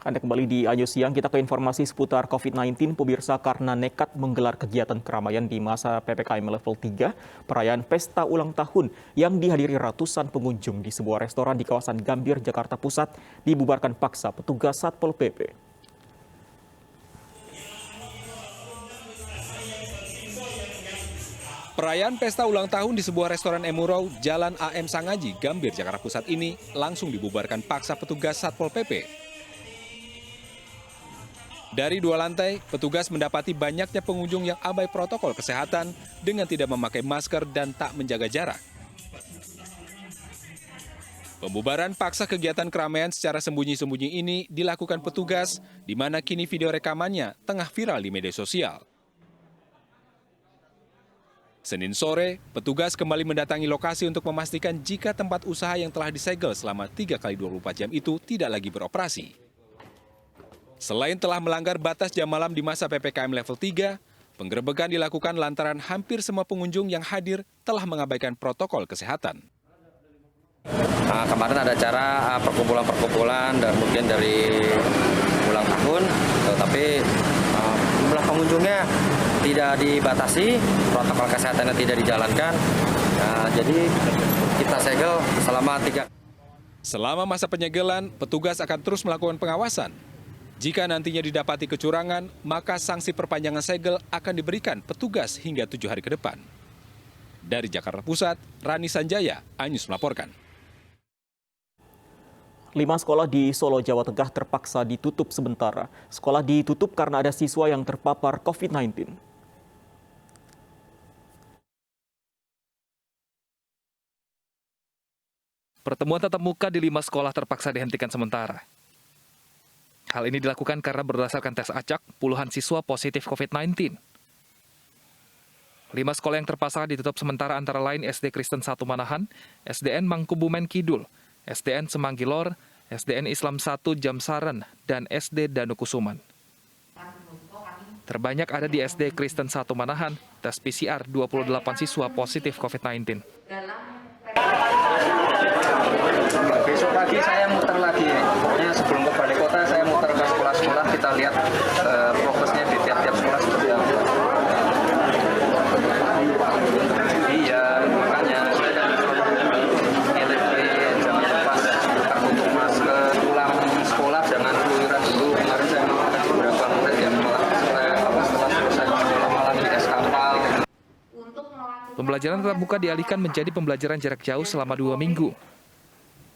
Anda kembali di Ayo Siang, kita ke informasi seputar COVID-19. Pemirsa, karena nekat menggelar kegiatan keramaian di masa PPKM level 3, perayaan pesta ulang tahun yang dihadiri ratusan pengunjung di sebuah restoran di kawasan Gambir, Jakarta Pusat dibubarkan paksa petugas Satpol PP. Perayaan pesta ulang tahun di sebuah restoran Emurau, Jalan AM Sangaji, Gambir, Jakarta Pusat ini langsung dibubarkan paksa petugas Satpol PP. Dari 2 lantai, petugas mendapati banyaknya pengunjung yang abai protokol kesehatan dengan tidak memakai masker dan tak menjaga jarak. Pembubaran paksa kegiatan keramaian secara sembunyi-sembunyi ini dilakukan petugas, di mana kini video rekamannya tengah viral di media sosial. Senin sore, petugas kembali mendatangi lokasi untuk memastikan jika tempat usaha yang telah disegel selama 3 kali 24 jam itu tidak lagi beroperasi. Selain telah melanggar batas jam malam di masa PPKM level 3, penggerebekan dilakukan lantaran hampir semua pengunjung yang hadir telah mengabaikan protokol kesehatan. Kemarin ada acara perkumpulan-perkumpulan dan mungkin dari ulang tahun, tetapi jumlah pengunjungnya tidak dibatasi, protokol kesehatannya tidak dijalankan, jadi kita segel selama 3. Selama masa penyegelan, petugas akan terus melakukan pengawasan. Jika nantinya didapati kecurangan, maka sanksi perpanjangan segel akan diberikan petugas hingga 7 hari ke depan. Dari Jakarta Pusat, Rani Sanjaya, iNews melaporkan. 5 sekolah di Solo, Jawa Tengah terpaksa ditutup sementara. Sekolah ditutup karena ada siswa yang terpapar COVID-19. Pertemuan tatap muka di 5 sekolah terpaksa dihentikan sementara. Hal ini dilakukan karena berdasarkan tes acak, puluhan siswa positif COVID-19. 5 sekolah yang terpaksa ditutup sementara antara lain SD Kristen 1 Manahan, SDN Mangkubumen Kidul, SDN Semanggilor, SDN Islam 1 Jamsaran, dan SD Danukusuman. Terbanyak ada di SD Kristen 1 Manahan, tes PCR 28 siswa positif COVID-19. Besok pagi saya muter lagi, pokoknya sebelum ke balai kota saya muter ke sekolah-sekolah, kita lihat progresnya di tiap-tiap sekolah seperti apa. Iya, makanya saya kan milih jangan lupa untuk masker, pulang sekolah jangan keluyuran dulu. Kemarin saya melakukan beberapa murid yang setelah selesai sekolah malah di es kapal. Pembelajaran tatap muka dialihkan menjadi pembelajaran jarak jauh selama 2 minggu.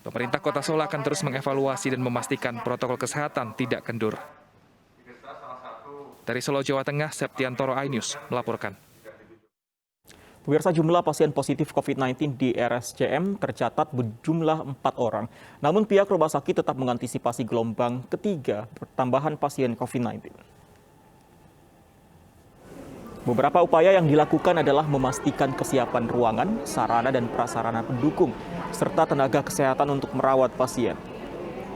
Pemerintah Kota Solo akan terus mengevaluasi dan memastikan protokol kesehatan tidak kendur. Dari Solo, Jawa Tengah, Septiantoro, iNews melaporkan. Pemirsa, jumlah pasien positif COVID-19 di RSCM tercatat berjumlah 4 orang. Namun pihak rumah sakit tetap mengantisipasi gelombang ketiga pertambahan pasien COVID-19. Beberapa upaya yang dilakukan adalah memastikan kesiapan ruangan, sarana dan prasarana pendukung, serta tenaga kesehatan untuk merawat pasien.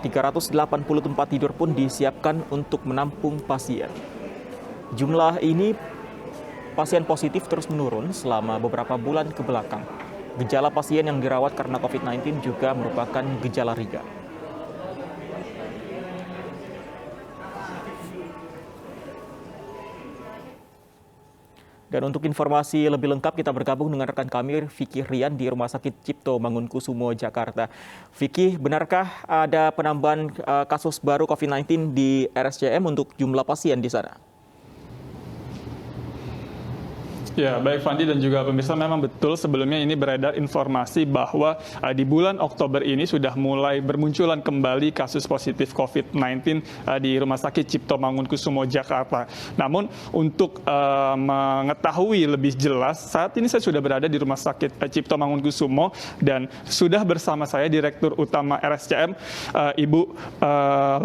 380 tempat tidur pun disiapkan untuk menampung pasien. Jumlah ini pasien positif terus menurun selama beberapa bulan ke belakang. Gejala pasien yang dirawat karena COVID-19 juga merupakan gejala ringan. Dan untuk informasi lebih lengkap kita bergabung dengan rekan kami Vicky Rian di Rumah Sakit Cipto Mangunkusumo, Jakarta. Vicky, benarkah ada penambahan kasus baru COVID-19 di RSCM untuk jumlah pasien di sana? Ya, baik Fandi dan juga pemirsa, memang betul sebelumnya ini beredar informasi bahwa di bulan Oktober ini sudah mulai bermunculan kembali kasus positif COVID-19 di Rumah Sakit Cipto Mangunkusumo, Jakarta. Namun untuk mengetahui lebih jelas, saat ini saya sudah berada di Rumah Sakit Cipto Mangunkusumo dan sudah bersama saya Direktur Utama RSCM, Ibu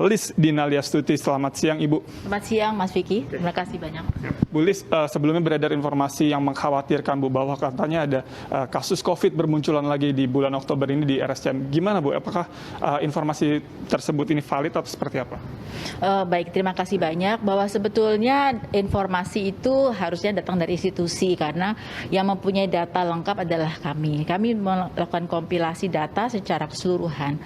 Lis Dinalia Stuti. Selamat siang, Ibu. Selamat siang, Mas Vicky. Terima kasih banyak. Bu Lis, sebelumnya beredar informasi yang mengkhawatirkan Bu bahwa katanya ada kasus COVID bermunculan lagi di bulan Oktober ini di RSCM. Gimana Bu? Apakah informasi tersebut ini valid atau seperti apa? Baik, terima kasih banyak. Bahwa sebetulnya informasi itu harusnya datang dari institusi karena yang mempunyai data lengkap adalah kami. Kami melakukan kompilasi data secara keseluruhan.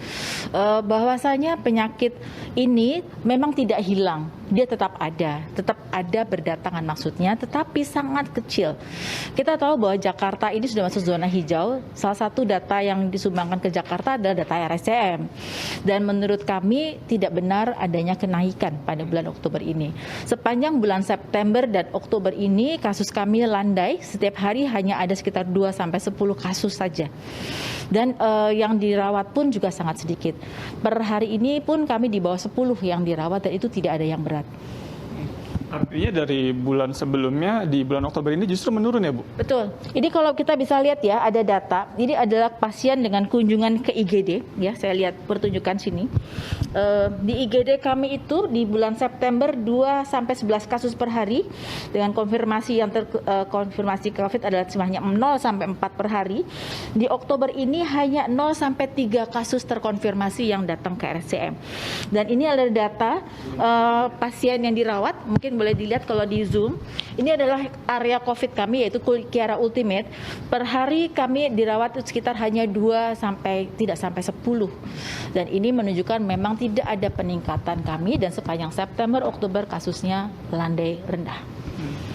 Bahwasanya penyakit ini memang tidak hilang, dia tetap ada berdatangan maksudnya, tetapi sangat kecil. Kita tahu bahwa Jakarta ini sudah masuk zona hijau. Salah satu data yang disumbangkan ke Jakarta adalah data RSCM. Dan menurut kami tidak benar adanya kenaikan pada bulan Oktober ini. Sepanjang bulan September dan Oktober ini kasus kami landai, setiap hari hanya ada sekitar 2-10 kasus saja. Dan yang dirawat pun juga sangat sedikit. Per hari ini pun kami di bawah 10 yang dirawat dan itu tidak ada yang berat. Artinya dari bulan sebelumnya, di bulan Oktober ini justru menurun ya Bu? Betul. Ini kalau kita bisa lihat ya, ada data. Ini adalah pasien dengan kunjungan ke IGD. Ya, saya lihat pertunjukan sini. Di IGD kami itu di bulan September 2-11 kasus per hari. Dengan konfirmasi yang konfirmasi COVID adalah sebanyak 0-4 per hari. Di Oktober ini hanya 0-3 kasus terkonfirmasi yang datang ke RSCM. Dan ini adalah data pasien yang dirawat. Mungkin boleh dilihat kalau di Zoom. Ini adalah area COVID kami yaitu Kiara Ultimate. Per hari kami dirawat sekitar hanya tidak sampai 10. Dan ini menunjukkan memang tidak ada peningkatan kami dan sepanjang September Oktober kasusnya landai rendah.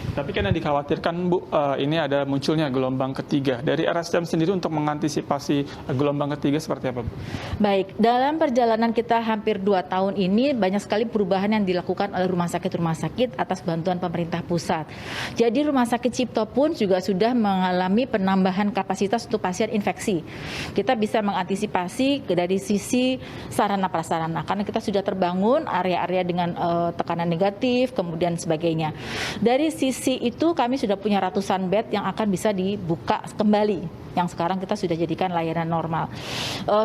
Tapi kan yang dikhawatirkan Bu, ini ada munculnya gelombang ketiga. Dari RSCM sendiri untuk mengantisipasi gelombang ketiga seperti apa Bu? Baik, dalam perjalanan kita hampir 2 tahun ini banyak sekali perubahan yang dilakukan oleh rumah sakit atas bantuan pemerintah pusat. Jadi Rumah Sakit Cipto pun juga sudah mengalami penambahan kapasitas untuk pasien infeksi. Kita bisa mengantisipasi dari sisi sarana prasarana karena kita sudah terbangun area-area dengan tekanan negatif, kemudian sebagainya. Dari sisi itu kami sudah punya ratusan bed yang akan bisa dibuka kembali, yang sekarang kita sudah jadikan layanan normal.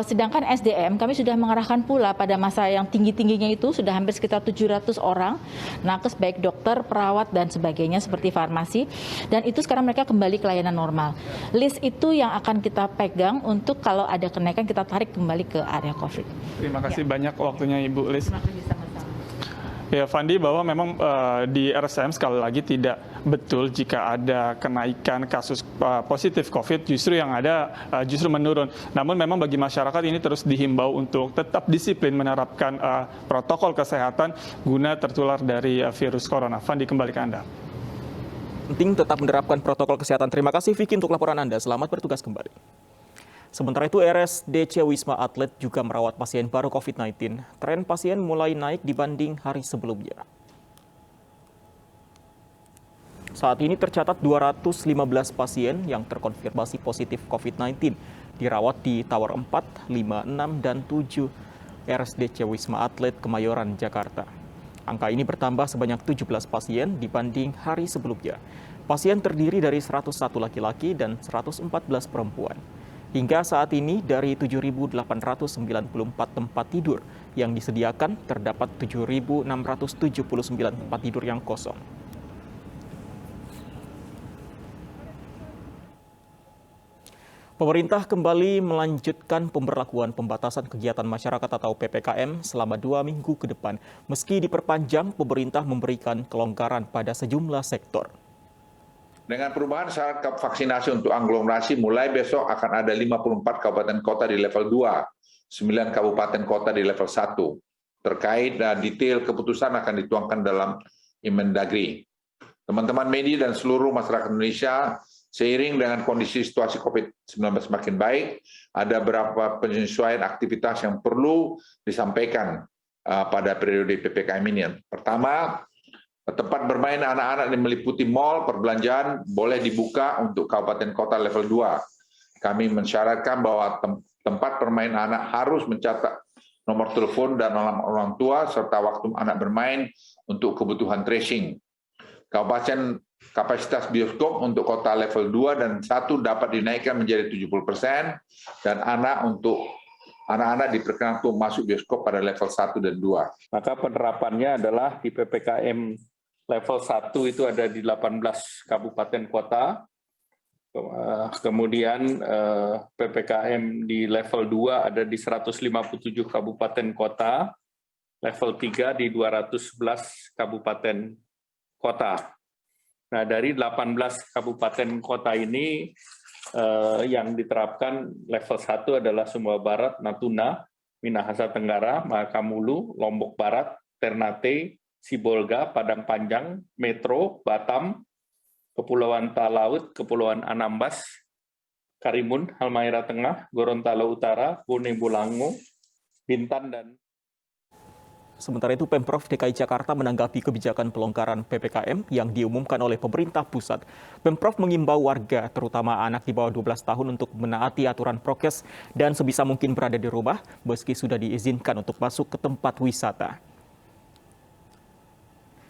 Sedangkan SDM kami sudah mengerahkan pula pada masa yang tinggi-tingginya itu sudah hampir sekitar 700 orang, nakes baik dokter, perawat dan sebagainya seperti farmasi, dan itu sekarang mereka kembali ke layanan normal. List itu yang akan kita pegang untuk kalau ada kenaikan kita tarik kembali ke area COVID. Terima kasih banyak waktunya Ibu Lis. Terima kasih sama-sama. Ya Fandi, bahwa memang di RSCM sekali lagi tidak betul jika ada kenaikan kasus positif COVID, justru yang ada justru menurun. Namun memang bagi masyarakat ini terus dihimbau untuk tetap disiplin menerapkan protokol kesehatan guna tertular dari virus corona. Fandi, kembali ke Anda. Penting tetap menerapkan protokol kesehatan. Terima kasih Vicky untuk laporan Anda. Selamat bertugas kembali. Sementara itu, RSDC Wisma Atlet juga merawat pasien baru COVID-19. Tren pasien mulai naik dibanding hari sebelumnya. Saat ini tercatat 215 pasien yang terkonfirmasi positif COVID-19 dirawat di Tower 4, 5, 6, dan 7 RSDC Wisma Atlet Kemayoran, Jakarta. Angka ini bertambah sebanyak 17 pasien dibanding hari sebelumnya. Pasien terdiri dari 101 laki-laki dan 114 perempuan. Hingga saat ini dari 7.894 tempat tidur yang disediakan terdapat 7.679 tempat tidur yang kosong. Pemerintah kembali melanjutkan pemberlakuan pembatasan kegiatan masyarakat atau PPKM selama 2 minggu ke depan. Meski diperpanjang, pemerintah memberikan kelonggaran pada sejumlah sektor. Dengan perubahan syarat vaksinasi untuk aglomerasi, mulai besok akan ada 54 kabupaten kota di level 2, 9 kabupaten kota di level 1. Terkait detail keputusan akan dituangkan dalam Inmendagri. Teman-teman media dan seluruh masyarakat Indonesia, seiring dengan kondisi situasi COVID-19 semakin baik, ada beberapa penyesuaian aktivitas yang perlu disampaikan pada periode PPKM ini. Pertama, tempat bermain anak-anak yang meliputi mal, perbelanjaan boleh dibuka untuk kabupaten kota level 2. Kami mensyaratkan bahwa tempat bermain anak harus mencatat nomor telepon dan nama orang tua serta waktu anak bermain untuk kebutuhan tracing. Kabupaten kapasitas bioskop untuk kota level 2 dan 1 dapat dinaikkan menjadi 70% dan anak-anak diperkenankan untuk masuk bioskop pada level 1 dan 2. Maka penerapannya adalah di PPKM level 1 itu ada di 18 kabupaten kota. Kemudian PPKM di level 2 ada di 157 kabupaten kota, level 3 di 211 kabupaten kota. Nah, dari 18 kabupaten kota ini yang diterapkan level 1 adalah Sumbawa Barat, Natuna, Minahasa Tenggara, Makamulu, Lombok Barat, Ternate, Sibolga, Padang Panjang, Metro, Batam, Kepulauan Talaut, Kepulauan Anambas, Karimun, Halmahera Tengah, Gorontalo Utara, Bone Bolango, Bintan, dan Sementara itu, Pemprov DKI Jakarta menanggapi kebijakan pelonggaran PPKM yang diumumkan oleh pemerintah pusat. Pemprov mengimbau warga, terutama anak di bawah 12 tahun untuk menaati aturan prokes dan sebisa mungkin berada di rumah meski sudah diizinkan untuk masuk ke tempat wisata.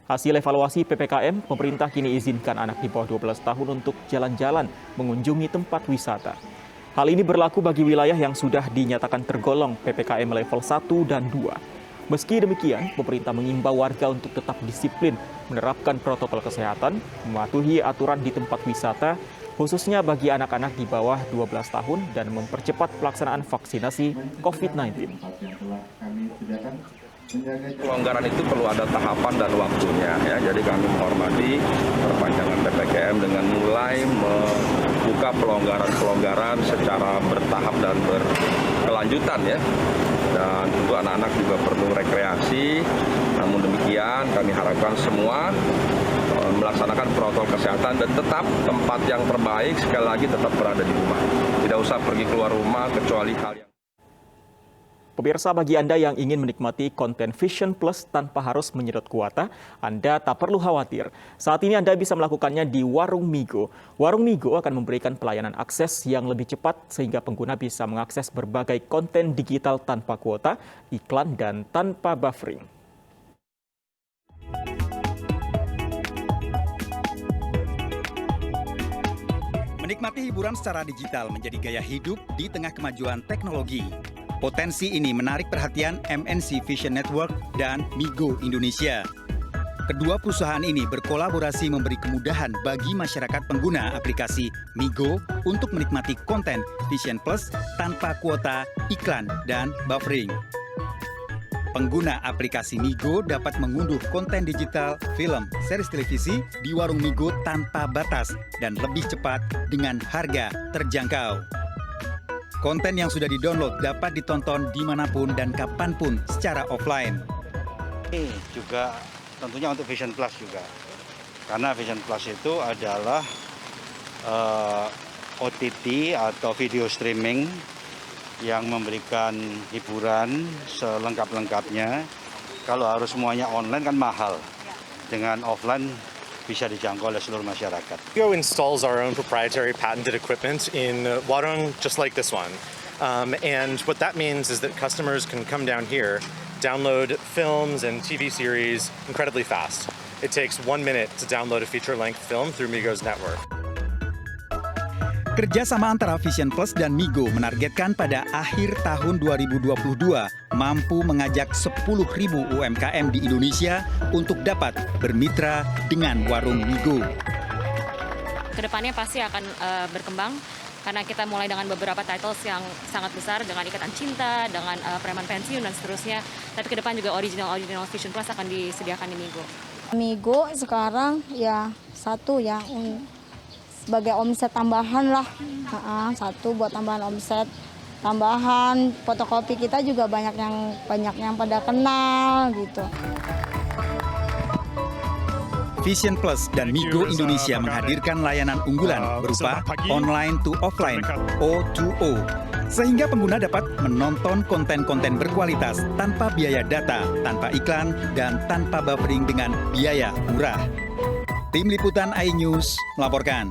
Hasil evaluasi PPKM, pemerintah kini izinkan anak di bawah 12 tahun untuk jalan-jalan mengunjungi tempat wisata. Hal ini berlaku bagi wilayah yang sudah dinyatakan tergolong PPKM level 1 dan 2. Meski demikian, pemerintah mengimbau warga untuk tetap disiplin, menerapkan protokol kesehatan, mematuhi aturan di tempat wisata, khususnya bagi anak-anak di bawah 12 tahun dan mempercepat pelaksanaan vaksinasi COVID-19. Pelonggaran itu perlu ada tahapan dan waktunya, ya. Jadi kami menghormati perpanjangan PPKM dengan mulai membuka pelonggaran secara bertahap dan berkelanjutan, ya. Dan tentu anak-anak juga perlu rekreasi. Namun demikian kami harapkan semua melaksanakan protokol kesehatan dan tetap tempat yang terbaik sekali lagi tetap berada di rumah. Tidak usah pergi keluar rumah kecuali hal yang Pemirsa, bagi Anda yang ingin menikmati konten Vision Plus tanpa harus menyedot kuota, Anda tak perlu khawatir. Saat ini Anda bisa melakukannya di Warung Migo. Warung Migo akan memberikan pelayanan akses yang lebih cepat sehingga pengguna bisa mengakses berbagai konten digital tanpa kuota, iklan, dan tanpa buffering. Menikmati hiburan secara digital menjadi gaya hidup di tengah kemajuan teknologi. Potensi ini menarik perhatian MNC Vision Network dan Migo Indonesia. Kedua perusahaan ini berkolaborasi memberi kemudahan bagi masyarakat pengguna aplikasi Migo untuk menikmati konten Vision Plus tanpa kuota, iklan, dan buffering. Pengguna aplikasi Migo dapat mengunduh konten digital, film, series televisi di Warung Migo tanpa batas dan lebih cepat dengan harga terjangkau. Konten yang sudah di-download dapat ditonton dimanapun dan kapanpun secara offline. Ini juga tentunya untuk Vision Plus juga. Karena Vision Plus itu adalah OTT atau video streaming yang memberikan hiburan selengkap-lengkapnya. Kalau harus semuanya online kan mahal. Dengan offline bisa dijangkau oleh seluruh masyarakat. Migo installs our own proprietary patented equipment in warung just like this one. And what that means is that customers can come down here, download films and TV series incredibly fast. It takes 1 minute to download a feature-length film through Migo's network. Kerjasama antara Vision Plus dan Migo menargetkan pada akhir tahun 2022 mampu mengajak 10.000 UMKM di Indonesia untuk dapat bermitra dengan Warung Migo. Kedepannya pasti akan berkembang karena kita mulai dengan beberapa titles yang sangat besar dengan Ikatan Cinta, dengan Preman Pensiun dan seterusnya. Tapi ke depan juga original Vision Plus akan disediakan di Migo. Migo sekarang ya satu ya sebagai omset tambahan lah, satu buat tambahan omset tambahan, fotokopi kita juga banyak yang pada kenal gitu. Vision Plus dan Migo Indonesia menghadirkan layanan unggulan berupa online to offline O2O, sehingga pengguna dapat menonton konten-konten berkualitas tanpa biaya data, tanpa iklan, dan tanpa buffering dengan biaya murah. Tim Liputan iNews melaporkan.